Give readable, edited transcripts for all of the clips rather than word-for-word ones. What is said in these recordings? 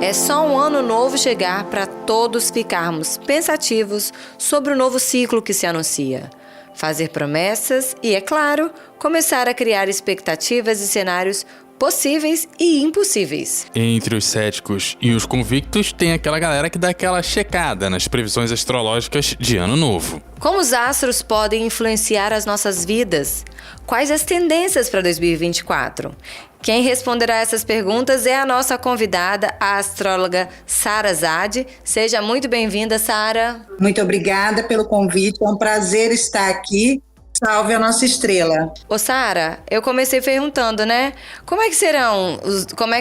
É só um ano novo chegar para todos ficarmos pensativos sobre o novo ciclo que se anuncia. Fazer promessas e, é claro, começar a criar expectativas e cenários possíveis e impossíveis. Entre os céticos e os convictos, tem aquela galera que dá aquela checada nas previsões astrológicas de ano novo. Como os astros podem influenciar as nossas vidas? Quais as tendências para 2024? Quem responderá essas perguntas é a nossa convidada, a astróloga Sara Zade. Seja muito bem-vinda, Sara. Muito obrigada pelo convite, é um prazer estar aqui. Salve a nossa estrela. Ô Sara, eu comecei perguntando, né? Como é que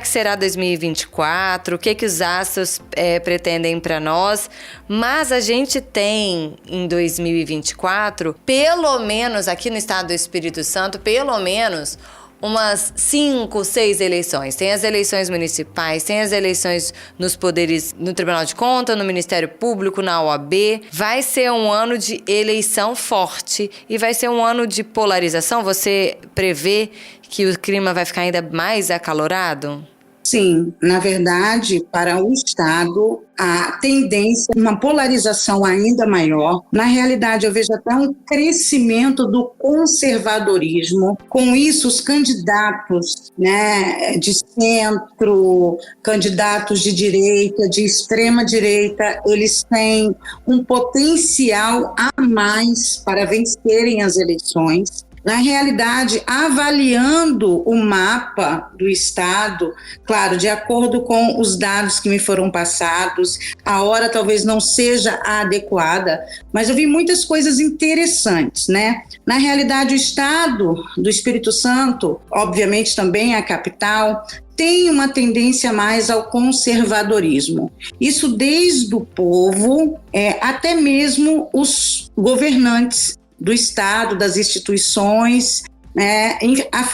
será 2024? O que os astros pretendem para nós? Mas a gente tem em 2024, pelo menos aqui no estado do Espírito Santo, pelo menos umas 5, 6 eleições. Tem as eleições municipais, tem as eleições nos poderes, no Tribunal de Contas, no Ministério Público, na OAB. Vai ser um ano de eleição forte e vai ser um ano de polarização. Você prevê que o clima vai ficar ainda mais acalorado? Sim, na verdade, para o Estado, a tendência é uma polarização ainda maior. Na realidade, eu vejo até um crescimento do conservadorismo. Com isso, os candidatos, de centro, candidatos de direita, de extrema direita, eles têm um potencial a mais para vencerem as eleições. Na realidade, avaliando o mapa do Estado, claro, de acordo com os dados que me foram passados, a hora talvez não seja a adequada, mas eu vi muitas coisas interessantes, né? Na realidade, o Estado do Espírito Santo, obviamente também a capital, tem uma tendência mais ao conservadorismo. Isso desde o povo até mesmo os governantes do Estado, das instituições,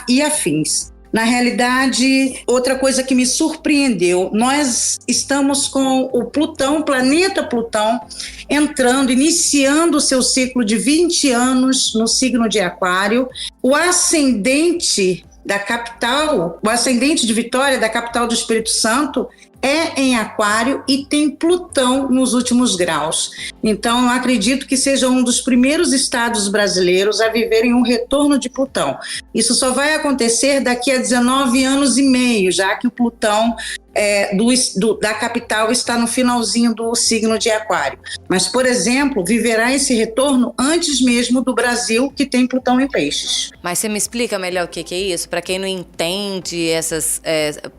e afins. Na realidade, outra coisa que me surpreendeu, nós estamos com o Plutão, planeta Plutão, iniciando o seu ciclo de 20 anos no signo de Aquário. O ascendente da capital, o ascendente de Vitória, da capital do Espírito Santo, é em Aquário e tem Plutão nos últimos graus. Então, eu acredito que seja um dos primeiros estados brasileiros a viverem um retorno de Plutão. Isso só vai acontecer daqui a 19 anos e meio, já que o Plutão da capital está no finalzinho do signo de Aquário. Mas, por exemplo, viverá esse retorno antes mesmo do Brasil, que tem Plutão em Peixes. Mas você me explica melhor o que é isso? Para quem não entende essas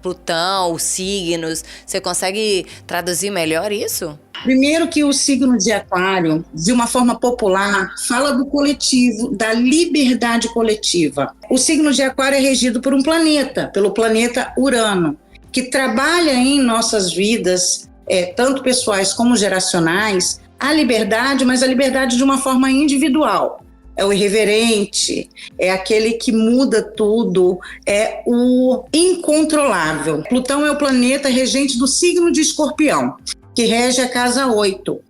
Plutão, os signos, você consegue traduzir melhor isso? Primeiro que o signo de Aquário, de uma forma popular, fala do coletivo, da liberdade coletiva. O signo de Aquário é regido por um planeta, pelo planeta Urano, que trabalha em nossas vidas, tanto pessoais como geracionais, a liberdade, mas a liberdade de uma forma individual. É o irreverente, é aquele que muda tudo, é o incontrolável. Plutão é o planeta regente do signo de Escorpião, que rege a casa 8.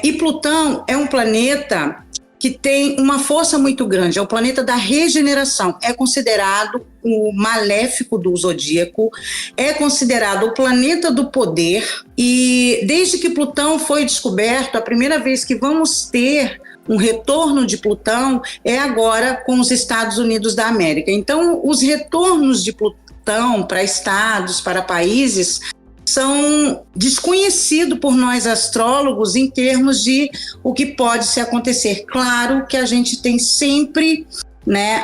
E Plutão é um planeta que tem uma força muito grande, é o planeta da regeneração, é considerado o maléfico do zodíaco, é considerado o planeta do poder, e desde que Plutão foi descoberto, a primeira vez que vamos ter um retorno de Plutão é agora com os Estados Unidos da América. Então, os retornos de Plutão para estados, para países, são desconhecidos por nós astrólogos em termos de o que pode se acontecer. Claro que a gente tem sempre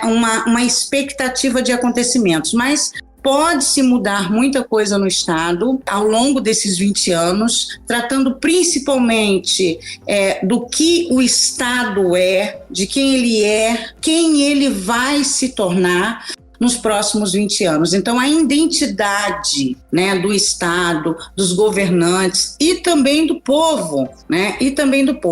uma expectativa de acontecimentos, mas pode-se mudar muita coisa no Estado ao longo desses 20 anos, tratando principalmente do que o Estado de quem ele vai se tornar nos próximos 20 anos. Então, a identidade do Estado, dos governantes e também do povo,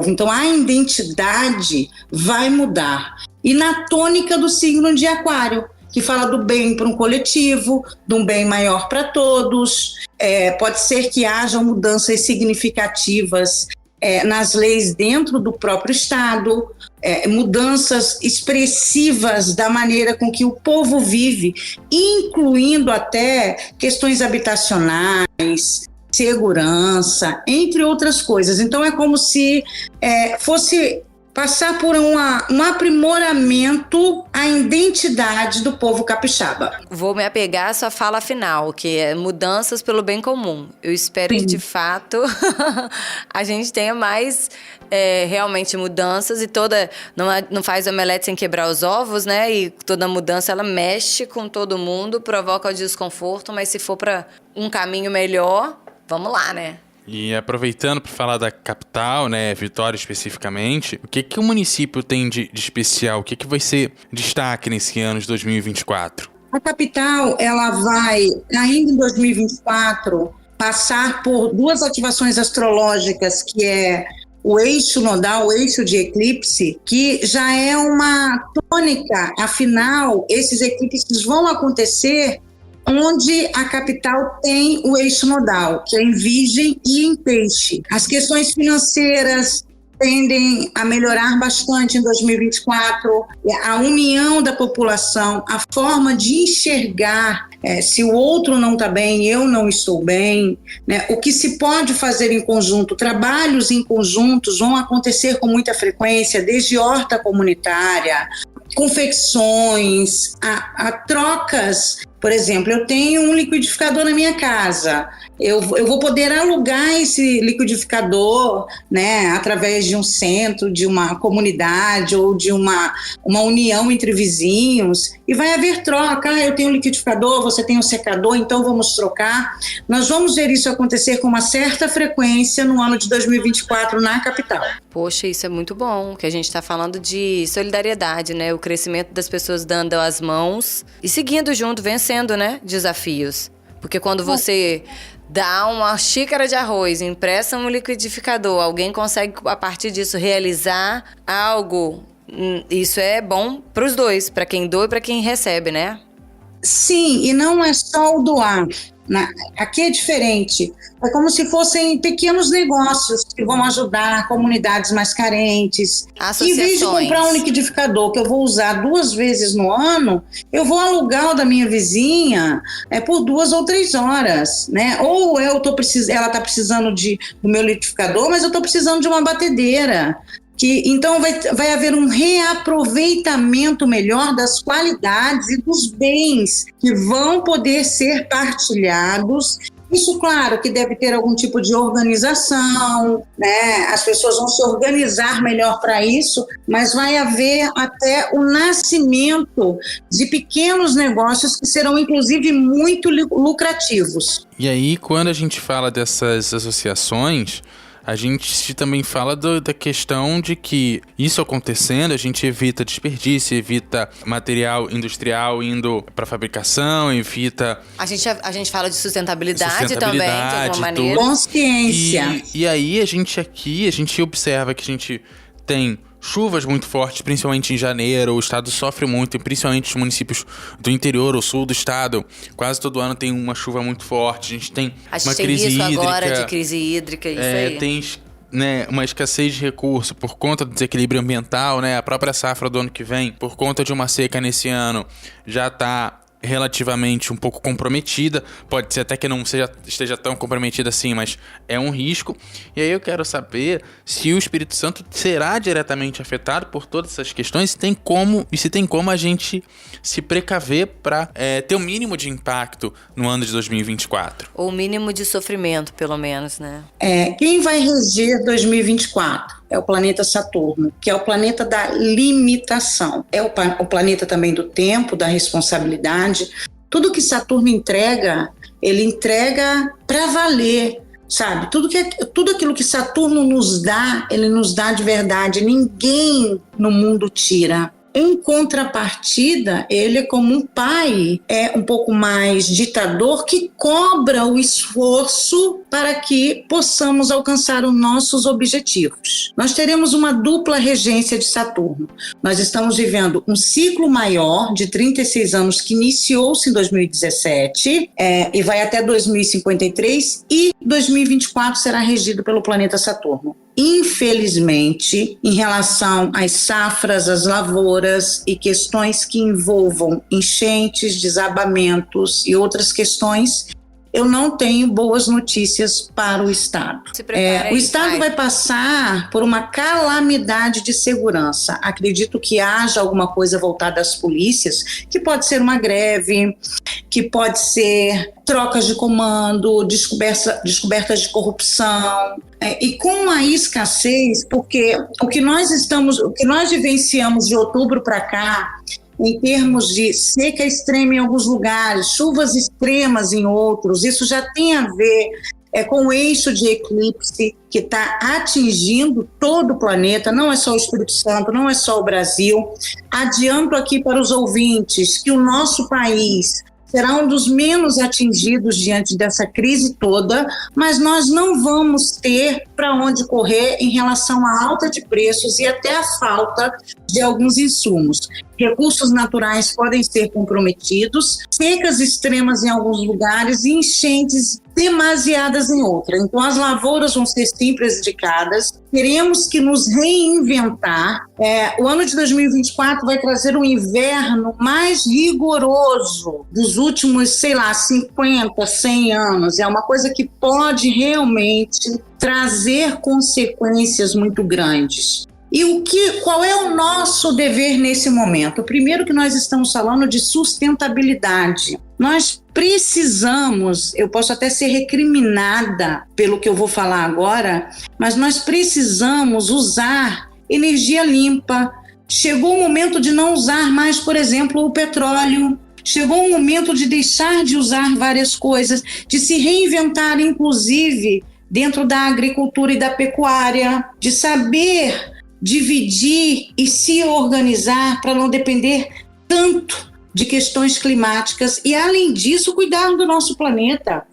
Então, a identidade vai mudar. E na tônica do signo de Aquário, que fala do bem para um coletivo, de um bem maior para todos, pode ser que hajam mudanças significativas nas leis dentro do próprio Estado, mudanças expressivas da maneira com que o povo vive, incluindo até questões habitacionais, segurança, entre outras coisas. Então é como se fosse passar por um aprimoramento à identidade do povo capixaba. Vou me apegar à sua fala final, que é mudanças pelo bem comum. Eu espero que, de fato, a gente tenha mais realmente mudanças e não faz omelete sem quebrar os ovos, né? E toda mudança, ela mexe com todo mundo, provoca o desconforto, mas se for para um caminho melhor, vamos lá, né? E aproveitando para falar da capital, né, Vitória especificamente, o que o município tem de especial? O que vai ser destaque nesse ano de 2024? A capital, ela vai, ainda em 2024, passar por 2 ativações astrológicas, que é o eixo nodal, o eixo de eclipse, que já é uma tônica. Afinal, esses eclipses vão acontecer onde a capital tem o eixo nodal, que é em Virgem e em Peixe. As questões financeiras tendem a melhorar bastante em 2024, a união da população, a forma de enxergar se o outro não está bem, eu não estou bem, né? O que se pode fazer em conjunto, trabalhos em conjuntos vão acontecer com muita frequência, desde horta comunitária, confecções, a trocas. Por exemplo, eu tenho um liquidificador na minha casa, eu vou poder alugar esse liquidificador, né, através de um centro, de uma comunidade ou de uma união entre vizinhos, e vai haver troca. Eu tenho um liquidificador, você tem um secador, então vamos trocar. Nós vamos ver isso acontecer com uma certa frequência no ano de 2024 na capital. Poxa, isso é muito bom, que a gente está falando de solidariedade, né? O crescimento das pessoas dando as mãos e seguindo junto, vencendo, né? Desafios. Porque quando você dá uma xícara de arroz, empresta um liquidificador, alguém consegue, a partir disso, realizar algo, isso é bom para os dois, para quem doa e para quem recebe, né? Sim, e não é só o doar. Aqui é diferente. É como se fossem pequenos negócios que vão ajudar comunidades mais carentes. Associações. Em vez de comprar um liquidificador que eu vou usar 2 vezes no ano, eu vou alugar o da minha vizinha por 2 ou 3 horas, né? Ou ela está precisando do meu liquidificador, mas eu estou precisando de uma batedeira. Então vai haver um reaproveitamento melhor das qualidades e dos bens que vão poder ser partilhados. Isso, claro, que deve ter algum tipo de organização, né? As pessoas vão se organizar melhor para isso, mas vai haver até o nascimento de pequenos negócios que serão, inclusive, muito lucrativos. E aí, quando a gente fala dessas associações, a gente também fala da questão de que isso acontecendo, a gente evita desperdício, evita material industrial indo para fabricação, evita... A gente fala de sustentabilidade também, de alguma maneira. Consciência. E aí a gente observa que a gente tem chuvas muito fortes, principalmente em janeiro. O estado sofre muito, principalmente os municípios do interior, o sul do estado. Quase todo ano tem uma chuva muito forte. A gente tem uma crise hídrica. Agora de crise hídrica, isso aí. Tem, né, uma escassez de recurso por conta do desequilíbrio ambiental, né? A própria safra do ano que vem, por conta de uma seca nesse ano, já está relativamente um pouco comprometida. Pode ser até que não esteja tão comprometida assim, mas é um risco. E aí eu quero saber se o Espírito Santo será diretamente afetado por todas essas questões, se tem como a gente se precaver para ter o mínimo de impacto no ano de 2024. Ou o mínimo de sofrimento, pelo menos, né? Quem vai reger 2024? É o planeta Saturno, que é o planeta da limitação. É o planeta também do tempo, da responsabilidade. Tudo que Saturno entrega, ele entrega para valer, sabe? Tudo aquilo que Saturno nos dá, ele nos dá de verdade. Ninguém no mundo tira. Em contrapartida, ele é como um pai, é um pouco mais ditador, que cobra o esforço para que possamos alcançar os nossos objetivos. Nós teremos uma dupla regência de Saturno. Nós estamos vivendo um ciclo maior de 36 anos que iniciou-se em 2017 e vai até 2053, e 2024 será regido pelo planeta Saturno. Infelizmente, em relação às safras, às lavouras e questões que envolvam enchentes, desabamentos e outras questões, eu não tenho boas notícias para o Estado. O Estado vai passar por uma calamidade de segurança. Acredito que haja alguma coisa voltada às polícias, que pode ser uma greve, que pode ser trocas de comando, descobertas de corrupção. E com a escassez, porque o que nós vivenciamos de outubro para cá, em termos de seca extrema em alguns lugares, chuvas extremas em outros, isso já tem a ver com o eixo de eclipse que está atingindo todo o planeta, não é só o Espírito Santo, não é só o Brasil. Adianto aqui para os ouvintes que o nosso país será um dos menos atingidos diante dessa crise toda, mas nós não vamos ter para onde correr em relação à alta de preços e até a falta de alguns insumos. Recursos naturais podem ser comprometidos, secas extremas em alguns lugares e enchentes demasiadas em outras. Então, as lavouras vão ser sim prejudicadas. Teremos que nos reinventar. O ano de 2024 vai trazer um inverno mais rigoroso dos últimos, 50, 100 anos. É uma coisa que pode realmente trazer consequências muito grandes. E qual é o nosso dever nesse momento? Primeiro que nós estamos falando de sustentabilidade. Nós precisamos, eu posso até ser recriminada pelo que eu vou falar agora, mas nós precisamos usar energia limpa. Chegou o momento de não usar mais, por exemplo, o petróleo. Chegou o momento de deixar de usar várias coisas, de se reinventar, inclusive, dentro da agricultura e da pecuária, de saber dividir e se organizar para não depender tanto de questões climáticas e, além disso, cuidar do nosso planeta.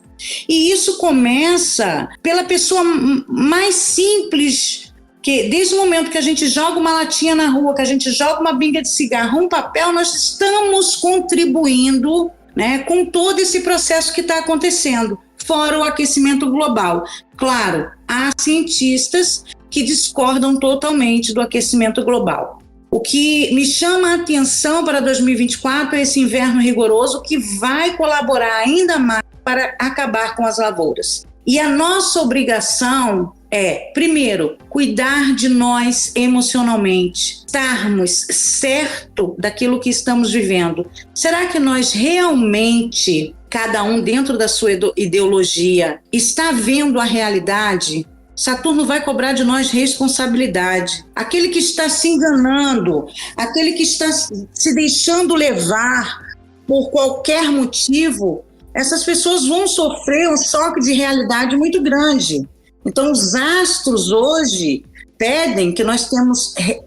E isso começa pela pessoa mais simples, que desde o momento que a gente joga uma latinha na rua, que a gente joga uma binga de cigarro, um papel, nós estamos contribuindo, né, com todo esse processo que está acontecendo, fora o aquecimento global. Claro, há cientistas que discordam totalmente do aquecimento global. O que me chama a atenção para 2024 é esse inverno rigoroso que vai colaborar ainda mais para acabar com as lavouras. E a nossa obrigação é, primeiro, cuidar de nós emocionalmente, estarmos certo daquilo que estamos vivendo. Será que nós realmente, cada um dentro da sua ideologia, está vendo a realidade? Saturno vai cobrar de nós responsabilidade. Aquele que está se enganando, aquele que está se deixando levar por qualquer motivo, essas pessoas vão sofrer um choque de realidade muito grande. Então, os astros hoje pedem que nós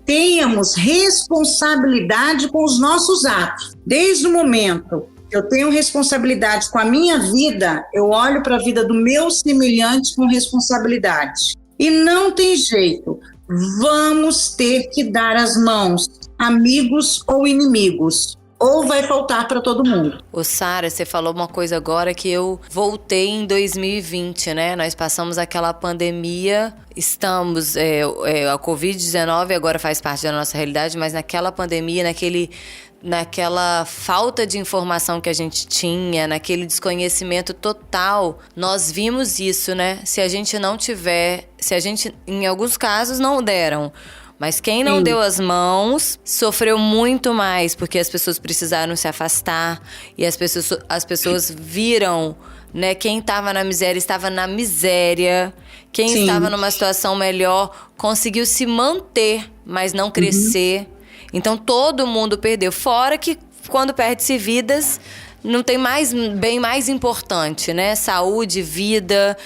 tenhamos responsabilidade com os nossos atos. Desde o momento que eu tenho responsabilidade com a minha vida, eu olho para a vida do meu semelhante com responsabilidade. E não tem jeito, vamos ter que dar as mãos, amigos ou inimigos, ou vai faltar para todo mundo. Ô Sara, você falou uma coisa agora que eu voltei em 2020, né? Nós passamos aquela pandemia, estamos, a Covid-19 agora faz parte da nossa realidade, mas naquela pandemia, naquela falta de informação que a gente tinha, naquele desconhecimento total, nós vimos isso, né? Se a gente, em alguns casos não deram, mas quem não deu as mãos sofreu muito mais, porque as pessoas precisaram se afastar e as pessoas viram, né? Quem estava na miséria estava na miséria. Quem estava numa situação melhor conseguiu se manter, mas não crescer. Então todo mundo perdeu. Fora que quando perde-se vidas, não tem bem mais importante, né? Saúde, vida.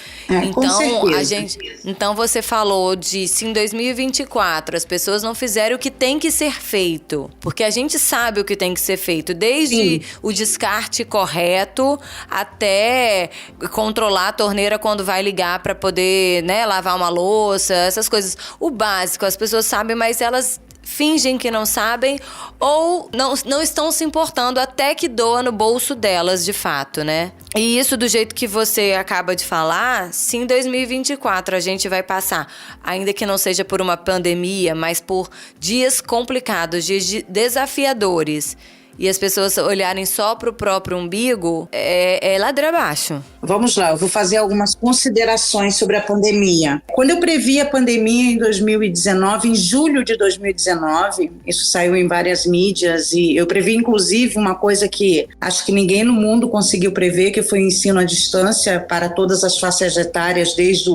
Então você falou de se em 2024 as pessoas não fizeram o que tem que ser feito, porque a gente sabe o que tem que ser feito, desde o descarte correto até controlar a torneira quando vai ligar para poder, né, lavar uma louça, essas coisas. O básico, as pessoas sabem, mas elas fingem que não sabem ou não estão se importando até que doa no bolso delas, de fato, né? E isso, do jeito que você acaba de falar, se em 2024 a gente vai passar, ainda que não seja por uma pandemia, mas por dias complicados, dias desafiadores, e as pessoas olharem só para o próprio umbigo, é ladeira abaixo. Vamos lá, eu vou fazer algumas considerações sobre a pandemia. Quando eu previ a pandemia em 2019, em julho de 2019, isso saiu em várias mídias, e eu previ inclusive uma coisa que acho que ninguém no mundo conseguiu prever, que foi o ensino à distância para todas as faixas etárias, desde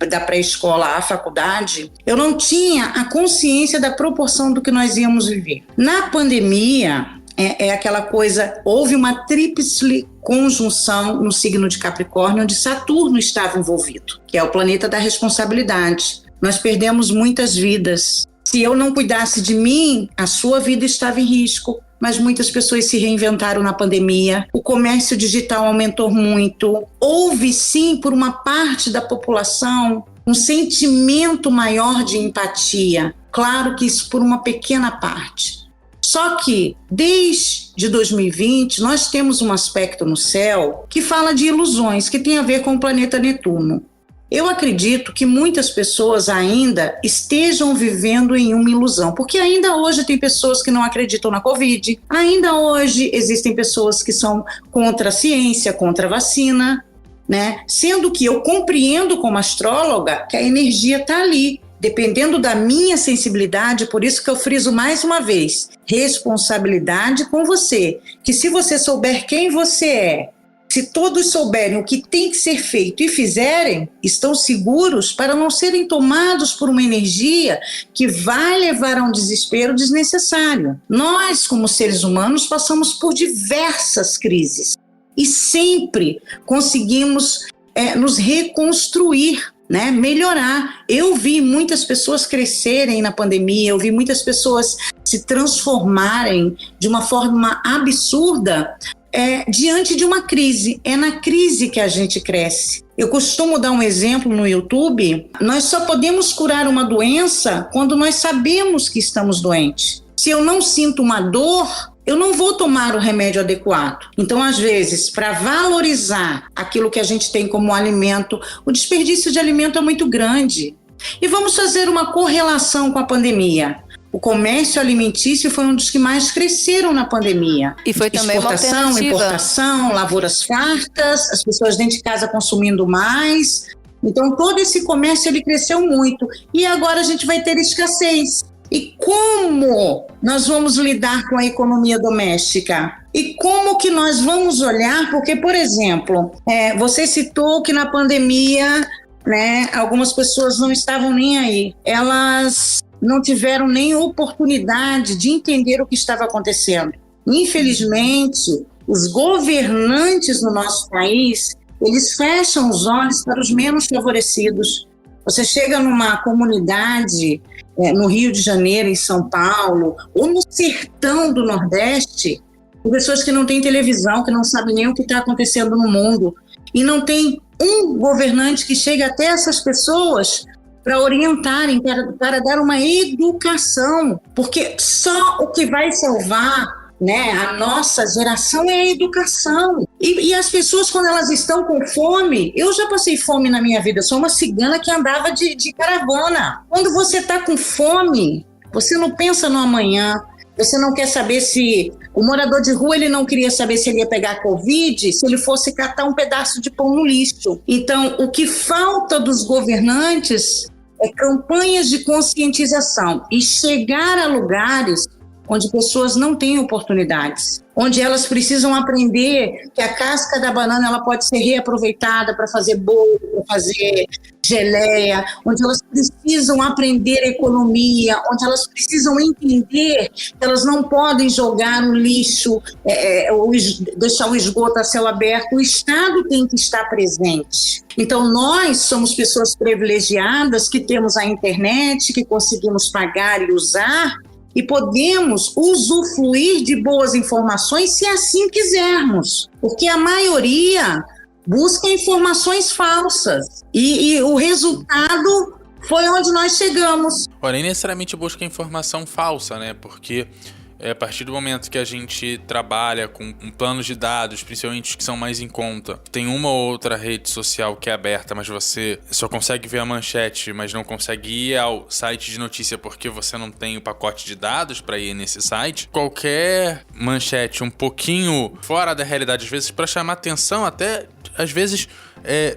da pré-escola à faculdade. Eu não tinha a consciência da proporção do que nós íamos viver. Na pandemia, é aquela coisa, houve uma tríplice conjunção no signo de Capricórnio, onde Saturno estava envolvido, que é o planeta da responsabilidade. Nós perdemos muitas vidas. Se eu não cuidasse de mim, a sua vida estava em risco. Mas muitas pessoas se reinventaram na pandemia. O comércio digital aumentou muito. Houve, sim, por uma parte da população, um sentimento maior de empatia. Claro que isso por uma pequena parte. Só que, desde 2020, nós temos um aspecto no céu que fala de ilusões, que tem a ver com o planeta Netuno. Eu acredito que muitas pessoas ainda estejam vivendo em uma ilusão, porque ainda hoje tem pessoas que não acreditam na Covid, ainda hoje existem pessoas que são contra a ciência, contra a vacina, né? Sendo que eu compreendo como astróloga que a energia está ali, dependendo da minha sensibilidade, por isso que eu friso mais uma vez, responsabilidade com você, que se você souber quem você é, se todos souberem o que tem que ser feito e fizerem, estão seguros para não serem tomados por uma energia que vai levar a um desespero desnecessário. Nós, como seres humanos, passamos por diversas crises e sempre conseguimos nos reconstruir, né? Melhorar. Eu vi muitas pessoas crescerem na pandemia, eu vi muitas pessoas se transformarem de uma forma absurda, diante de uma crise. É na crise que a gente cresce. Eu costumo dar um exemplo no YouTube. Nós só podemos curar uma doença quando nós sabemos que estamos doentes. Se eu não sinto uma dor, eu não vou tomar o remédio adequado. Então, às vezes, para valorizar aquilo que a gente tem como alimento, o desperdício de alimento é muito grande. E vamos fazer uma correlação com a pandemia. O comércio alimentício foi um dos que mais cresceram na pandemia. E foi também uma alternativa. Importação, lavouras fartas, as pessoas dentro de casa consumindo mais. Então, todo esse comércio ele cresceu muito. E agora a gente vai ter escassez. E como nós vamos lidar com a economia doméstica? E como que nós vamos olhar? Porque, por exemplo, você citou que na pandemia, né, algumas pessoas não estavam nem aí. Elas não tiveram nem oportunidade de entender o que estava acontecendo. Infelizmente, os governantes no nosso país, eles fecham os olhos para os menos favorecidos. Você chega numa comunidade, no Rio de Janeiro, em São Paulo, ou no sertão do Nordeste, com pessoas que não têm televisão, que não sabem nem o que está acontecendo no mundo, e não tem um governante que chegue até essas pessoas para orientarem, para dar uma educação, porque só o que vai salvar, né, a nossa geração é a educação. E as pessoas, quando elas estão com fome, eu já passei fome na minha vida, eu sou uma cigana que andava de caravana. Quando você está com fome, você não pensa no amanhã, você não quer saber se o morador de rua, ele não queria saber se ele ia pegar Covid, se ele fosse catar um pedaço de pão no lixo. Então, o que falta dos governantes é campanhas de conscientização e chegar a lugares onde pessoas não têm oportunidades, onde elas precisam aprender que a casca da banana ela pode ser reaproveitada para fazer bolo, para fazer geleia, onde elas precisam aprender economia, onde elas precisam entender que elas não podem jogar no lixo, deixar o esgoto a céu aberto. O Estado tem que estar presente. Então, nós somos pessoas privilegiadas que temos a internet, que conseguimos pagar e usar, e podemos usufruir de boas informações se assim quisermos, porque a maioria busca informações falsas e o resultado foi onde nós chegamos. Porém, necessariamente busca informação falsa, né? Porque A partir do momento que a gente trabalha com planos de dados, principalmente os que são mais em conta, tem uma ou outra rede social que é aberta, mas você só consegue ver a manchete, mas não consegue ir ao site de notícia porque você não tem o pacote de dados para ir nesse site. Qualquer manchete um pouquinho fora da realidade, às vezes para chamar atenção, até às vezes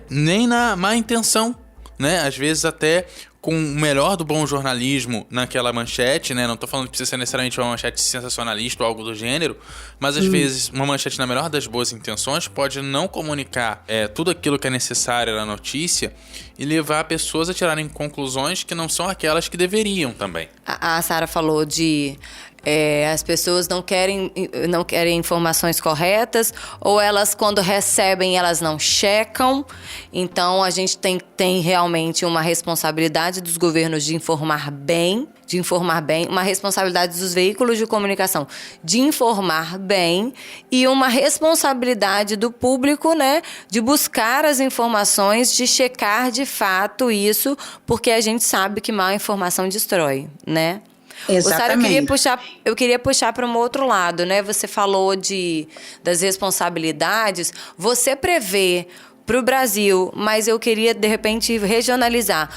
nem na má intenção, né? Às vezes até com o melhor do bom jornalismo naquela manchete, né? Não tô falando que precisa ser necessariamente uma manchete sensacionalista ou algo do gênero, mas às vezes uma manchete na melhor das boas intenções pode não comunicar tudo aquilo que é necessário na notícia e levar pessoas a tirarem conclusões que não são aquelas que deveriam também. A Sara falou de as pessoas não querem informações corretas, ou elas, quando recebem, elas não checam. Então, a gente tem realmente uma responsabilidade dos governos de informar bem, uma responsabilidade dos veículos de comunicação de informar bem e uma responsabilidade do público, né, de buscar as informações, de checar de fato isso, porque a gente sabe que má informação destrói, né? Exatamente. Eu queria puxar para um outro lado, né? Você falou das responsabilidades. Você prevê para o Brasil, mas eu queria, de repente, regionalizar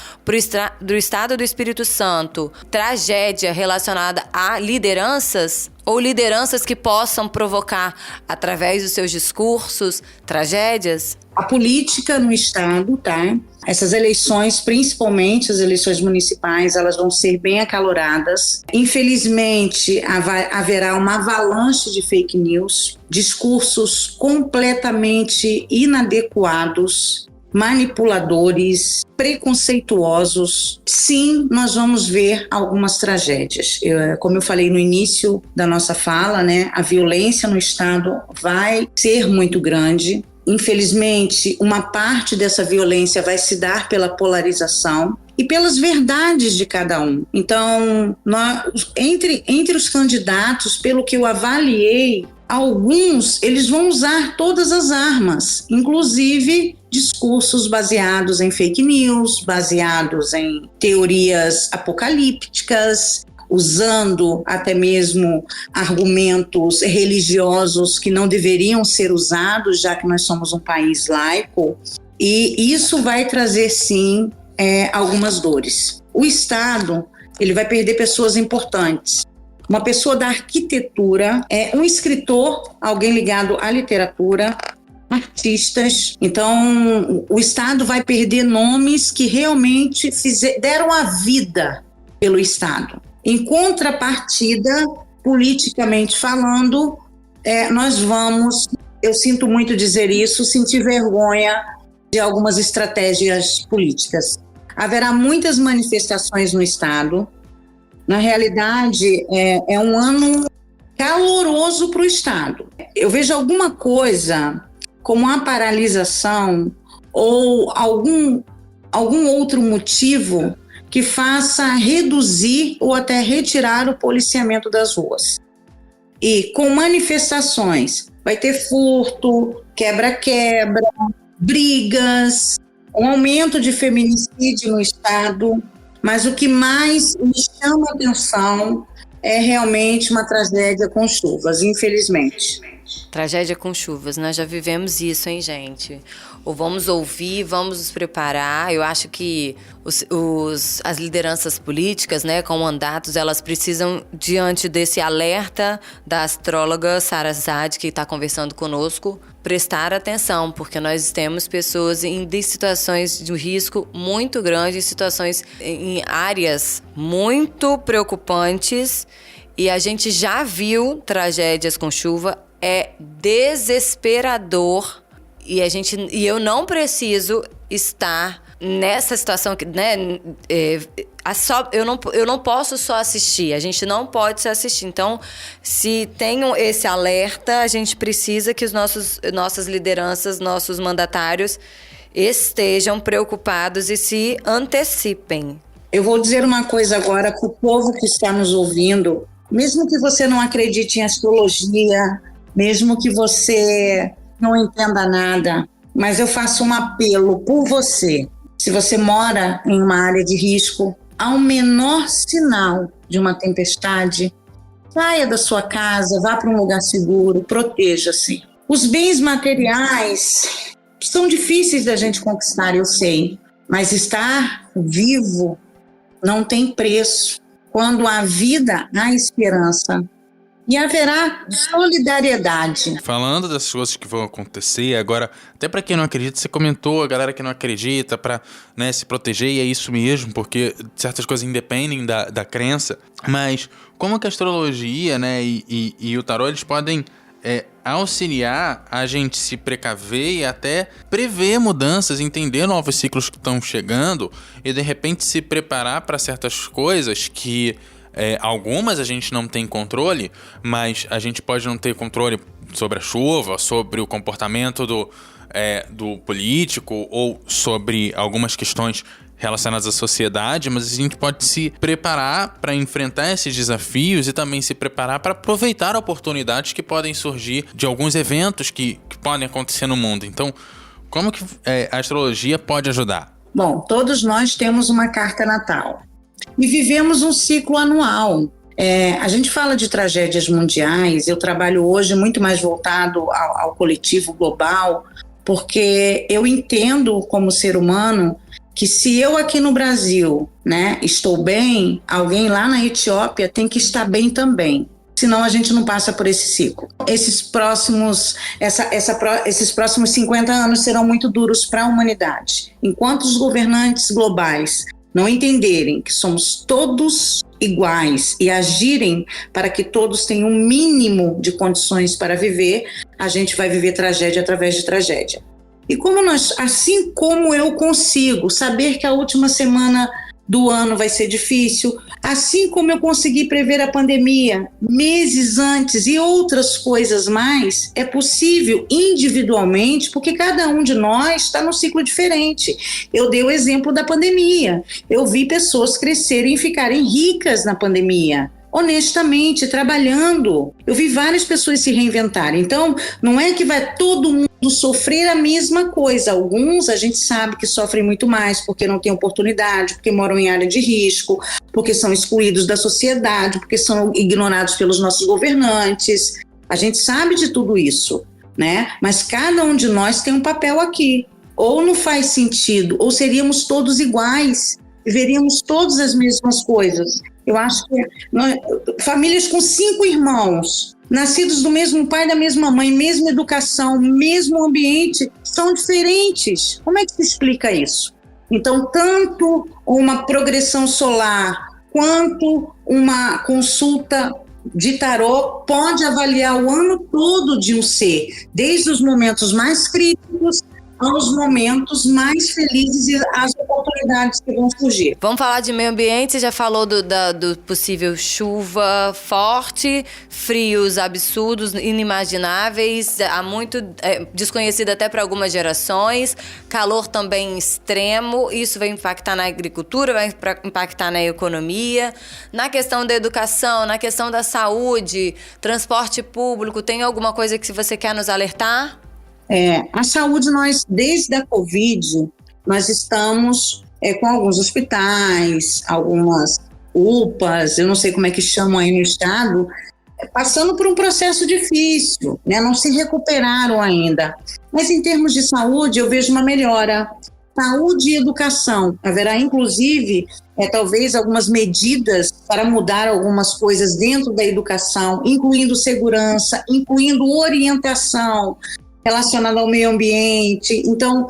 do estado do Espírito Santo, tragédia relacionada a lideranças, ou lideranças que possam provocar, através dos seus discursos, tragédias? A política no estado, tá? Essas eleições, principalmente as eleições municipais, elas vão ser bem acaloradas. Infelizmente, haverá uma avalanche de fake news, discursos completamente inadequados, manipuladores, preconceituosos. Sim, nós vamos ver algumas tragédias. Como eu falei no início da nossa fala, né, a violência no estado vai ser muito grande. Infelizmente, uma parte dessa violência vai se dar pela polarização e pelas verdades de cada um. Então, entre os candidatos, pelo que eu avaliei, alguns, eles vão usar todas as armas, inclusive discursos baseados em fake news, baseados em teorias apocalípticas, usando até mesmo argumentos religiosos que não deveriam ser usados, já que nós somos um país laico, e isso vai trazer, sim, algumas dores. O Estado, ele vai perder pessoas importantes. Uma pessoa da arquitetura, um escritor, alguém ligado à literatura, artistas. Então, o Estado vai perder nomes que realmente deram a vida pelo Estado. Em contrapartida, politicamente falando, nós vamos, eu sinto muito dizer isso, sentir vergonha de algumas estratégias políticas. Haverá muitas manifestações no Estado. Na realidade, é um ano caloroso para o Estado. Eu vejo alguma coisa como a paralisação ou algum outro motivo que faça reduzir ou até retirar o policiamento das ruas. E com manifestações, vai ter furto, quebra-quebra, brigas, um aumento de feminicídio no estado, mas o que mais me chama a atenção é realmente uma tragédia com chuvas, infelizmente. Tragédia com chuvas, nós já vivemos isso, hein, gente? Ou vamos ouvir, vamos nos preparar. Eu acho que as lideranças políticas, né, com mandatos, elas precisam, diante desse alerta da astróloga Sara Zad, que está conversando conosco, prestar atenção, porque nós temos pessoas em situações de risco muito grande, em áreas muito preocupantes, e a gente já viu tragédias com chuva. É desesperador e eu não preciso estar nessa situação, né? Eu não posso só assistir, a gente não pode só assistir. Então, se tem esse alerta, a gente precisa que nossas lideranças, nossos mandatários estejam preocupados e se antecipem. Eu vou dizer uma coisa agora para o povo que está nos ouvindo. Mesmo que você não acredite em astrologia, mesmo que você não entenda nada, mas eu faço um apelo por você. Se você mora em uma área de risco, ao menor sinal de uma tempestade, Saia da sua casa, vá para um lugar seguro, proteja-se. Os bens materiais são difíceis da gente conquistar, eu sei, mas estar vivo não tem preço. Quando há vida, há esperança. E haverá solidariedade. Falando das coisas que vão acontecer, agora, até para quem não acredita, você comentou, a galera que não acredita, para, né, se proteger, e é isso mesmo, porque certas coisas independem da crença, mas como que a astrologia, né, e o tarô, eles podem auxiliar a gente se precaver e até prever mudanças, entender novos ciclos que estão chegando e de repente se preparar para certas coisas que algumas a gente não tem controle, mas a gente pode não ter controle sobre a chuva, sobre o comportamento do político ou sobre algumas questões relacionadas à sociedade, mas a gente pode se preparar para enfrentar esses desafios e também se preparar para aproveitar oportunidades que podem surgir de alguns eventos que podem acontecer no mundo. Então, como que a astrologia pode ajudar? Bom, todos nós temos uma carta natal e vivemos um ciclo anual. A gente fala de tragédias mundiais, eu trabalho hoje muito mais voltado ao coletivo global, porque eu entendo como ser humano que se eu aqui no Brasil, né, estou bem, alguém lá na Etiópia tem que estar bem também. Senão a gente não passa por esse ciclo. Esses próximos 50 anos serão muito duros para a humanidade. Enquanto os governantes globais não entenderem que somos todos iguais e agirem para que todos tenham um mínimo de condições para viver, a gente vai viver tragédia atrás de tragédia. E assim como eu consigo saber que a última semana do ano vai ser difícil, assim como eu consegui prever a pandemia meses antes e outras coisas mais, é possível individualmente, porque cada um de nós está num ciclo diferente. Eu dei o exemplo da pandemia. Eu vi pessoas crescerem e ficarem ricas na pandemia, honestamente, trabalhando. Eu vi várias pessoas se reinventarem. Então, não é que vai todo mundo sofrer a mesma coisa. Alguns a gente sabe que sofrem muito mais porque não têm oportunidade, porque moram em área de risco, porque são excluídos da sociedade, porque são ignorados pelos nossos governantes. A gente sabe de tudo isso, né? Mas cada um de nós tem um papel aqui. Ou não faz sentido, ou seríamos todos iguais, veríamos todas as mesmas coisas. Eu acho que famílias com 5 irmãos, nascidos do mesmo pai, da mesma mãe, mesma educação, mesmo ambiente, são diferentes. Como é que se explica isso? Então, tanto uma progressão solar quanto uma consulta de tarô pode avaliar o ano todo de um ser, desde os momentos mais críticos aos momentos mais felizes e às oportunidades que vão surgir. Vamos falar de meio ambiente, você já falou do possível chuva forte, frios absurdos, inimagináveis, há muito desconhecido até para algumas gerações, calor também extremo, isso vai impactar na agricultura, vai impactar na economia, na questão da educação, na questão da saúde, transporte público, tem alguma coisa que você quer nos alertar? A saúde, nós, desde a Covid, nós estamos com alguns hospitais, algumas UPAs, eu não sei como é que chamam aí no estado, passando por um processo difícil, né? Não se recuperaram ainda. Mas em termos de saúde, eu vejo uma melhora. Saúde e educação. Haverá, inclusive, talvez algumas medidas para mudar algumas coisas dentro da educação, incluindo segurança, incluindo orientação relacionada ao meio ambiente. Então,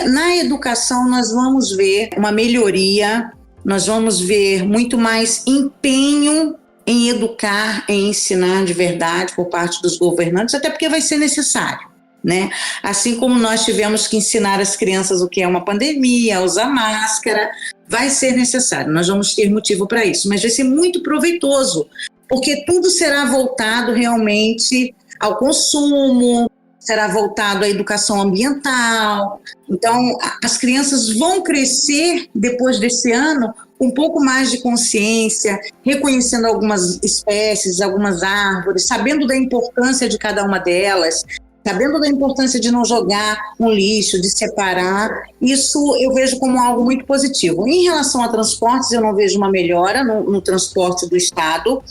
na educação nós vamos ver uma melhoria, nós vamos ver muito mais empenho em educar, em ensinar de verdade por parte dos governantes, até porque vai ser necessário, né? Assim como nós tivemos que ensinar as crianças o que é uma pandemia, a usar máscara, vai ser necessário, nós vamos ter motivo para isso, mas vai ser muito proveitoso, porque tudo será voltado realmente ao consumo, será voltado à educação ambiental. Então, as crianças vão crescer depois desse ano com um pouco mais de consciência, reconhecendo algumas espécies, algumas árvores, sabendo da importância de cada uma delas, sabendo da importância de não jogar um lixo, de separar. Isso eu vejo como algo muito positivo. Em relação a transportes, eu não vejo uma melhora no transporte do Estado.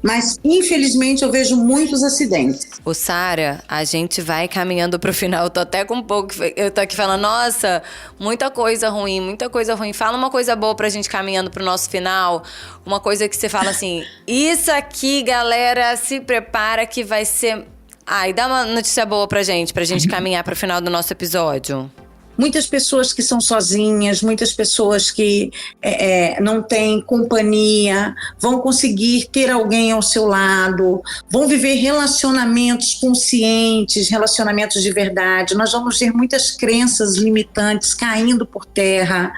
mas infelizmente eu vejo muitos acidentes. Ô, Sara, a gente vai caminhando pro final. Eu tô até com um pouco. Eu tô aqui falando, nossa, muita coisa ruim, muita coisa ruim. Fala uma coisa boa pra gente caminhando pro nosso final. Uma coisa que você fala assim: isso aqui, galera, se prepara que vai ser. Ai, dá uma notícia boa pra gente caminhar pro final do nosso episódio. Muitas pessoas que são sozinhas, muitas pessoas que não têm companhia, vão conseguir ter alguém ao seu lado, vão viver relacionamentos conscientes, relacionamentos de verdade. Nós vamos ver muitas crenças limitantes caindo por terra.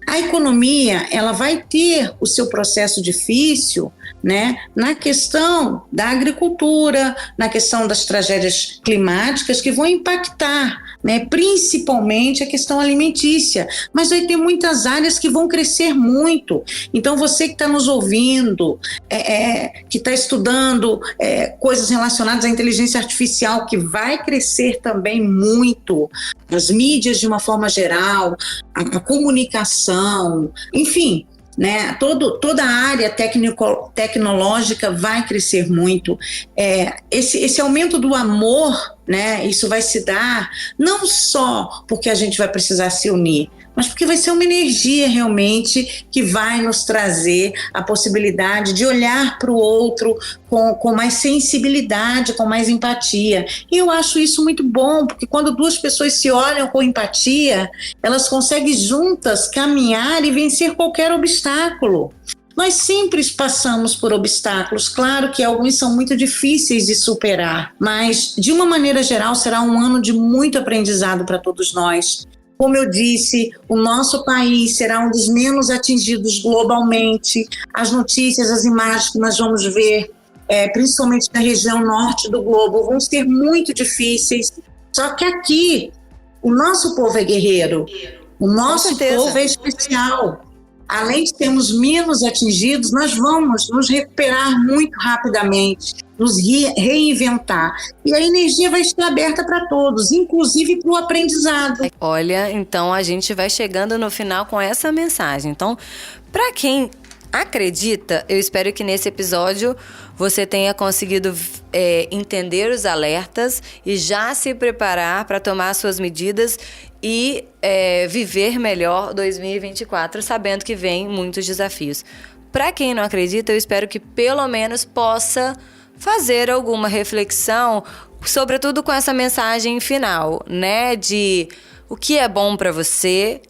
A economia, ela vai ter o seu processo difícil, né, na questão da agricultura, na questão das tragédias climáticas que vão impactar, né, principalmente a questão alimentícia, mas vai ter muitas áreas que vão crescer muito. Então você que está nos ouvindo, que está estudando coisas relacionadas à inteligência artificial, que vai crescer também muito, as mídias de uma forma geral, a comunicação, enfim, né? Toda a área tecnológica vai crescer muito. Esse aumento do amor, né? Isso vai se dar não só porque a gente vai precisar se unir, mas porque vai ser uma energia realmente que vai nos trazer a possibilidade de olhar para o outro com mais sensibilidade, com mais empatia. E eu acho isso muito bom, porque quando duas pessoas se olham com empatia, elas conseguem juntas caminhar e vencer qualquer obstáculo. Nós sempre passamos por obstáculos, claro que alguns são muito difíceis de superar, mas de uma maneira geral será um ano de muito aprendizado para todos nós. Como eu disse, o nosso país será um dos menos atingidos globalmente. As notícias, as imagens que nós vamos ver, principalmente na região norte do globo, vão ser muito difíceis. Só que aqui, o nosso povo é guerreiro, o nosso povo é especial. Além de termos menos atingidos, nós vamos nos recuperar muito rapidamente, nos reinventar. E a energia vai estar aberta para todos, inclusive para o aprendizado. Olha, então a gente vai chegando no final com essa mensagem. Então, para quem acredita, eu espero que nesse episódio você tenha conseguido entender os alertas e já se preparar para tomar suas medidas e viver melhor 2024, sabendo que vem muitos desafios. Para quem não acredita, eu espero que pelo menos possa fazer alguma reflexão, sobretudo com essa mensagem final, né? De o que é bom para você,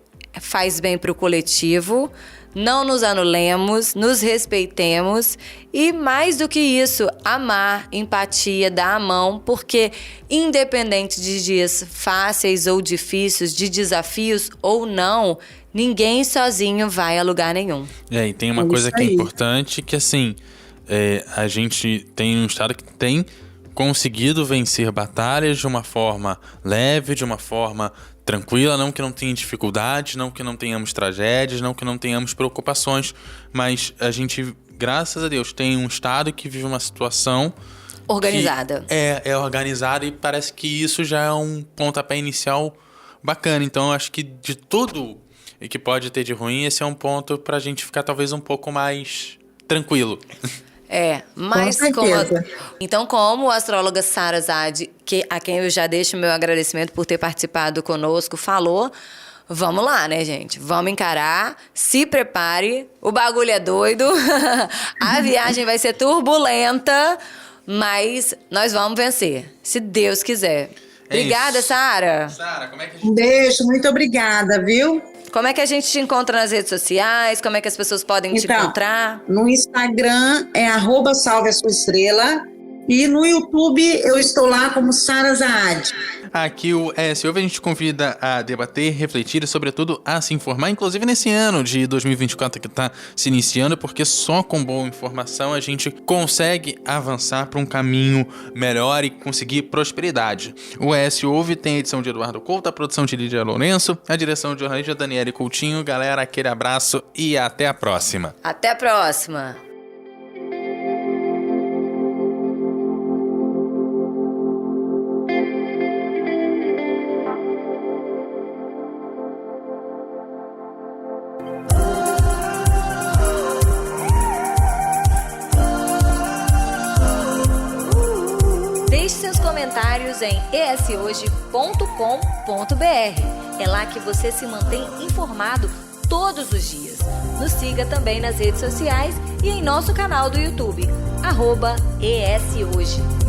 faz bem para o coletivo, não nos anulemos, nos respeitemos e, mais do que isso, amar, empatia, dar a mão, porque independente de dias fáceis ou difíceis, de desafios ou não, ninguém sozinho vai a lugar nenhum. E tem uma coisa que é importante, que assim, a gente tem um estado que tem conseguido vencer batalhas de uma forma leve, de uma forma tranquila, não que não tenha dificuldades, não que não tenhamos tragédias, não que não tenhamos preocupações, mas a gente, graças a Deus, tem um estado que vive uma situação organizada. É organizada e parece que isso já é um pontapé inicial bacana. Então, eu acho que de tudo que pode ter de ruim, esse é um ponto pra gente ficar talvez um pouco mais tranquilo. Mas como a astróloga Sara Zade, a quem eu já deixo meu agradecimento por ter participado conosco, falou, vamos lá, né, gente? Vamos encarar, se prepare, o bagulho é doido, a viagem vai ser turbulenta, mas nós vamos vencer, se Deus quiser. Obrigada, Sara. Sara, como é que a gente... Um beijo, muito obrigada, viu? Como é que a gente te encontra nas redes sociais? Como é que as pessoas podem te encontrar? No Instagram é @salveasuaestrela e no YouTube eu estou lá como Sara Zaad. Aqui o ESOV a gente convida a debater, refletir e, sobretudo, a se informar, inclusive nesse ano de 2024 que está se iniciando, porque só com boa informação a gente consegue avançar para um caminho melhor e conseguir prosperidade. O ESOV tem a edição de Eduardo Couto, a produção de Lídia Lourenço, a direção de jornalista Daniele Coutinho. Galera, aquele abraço e até a próxima. Até a próxima. comentários em eshoje.com.br. É lá que você se mantém informado todos os dias. Nos siga também nas redes sociais e em nosso canal do YouTube, @ESHoje.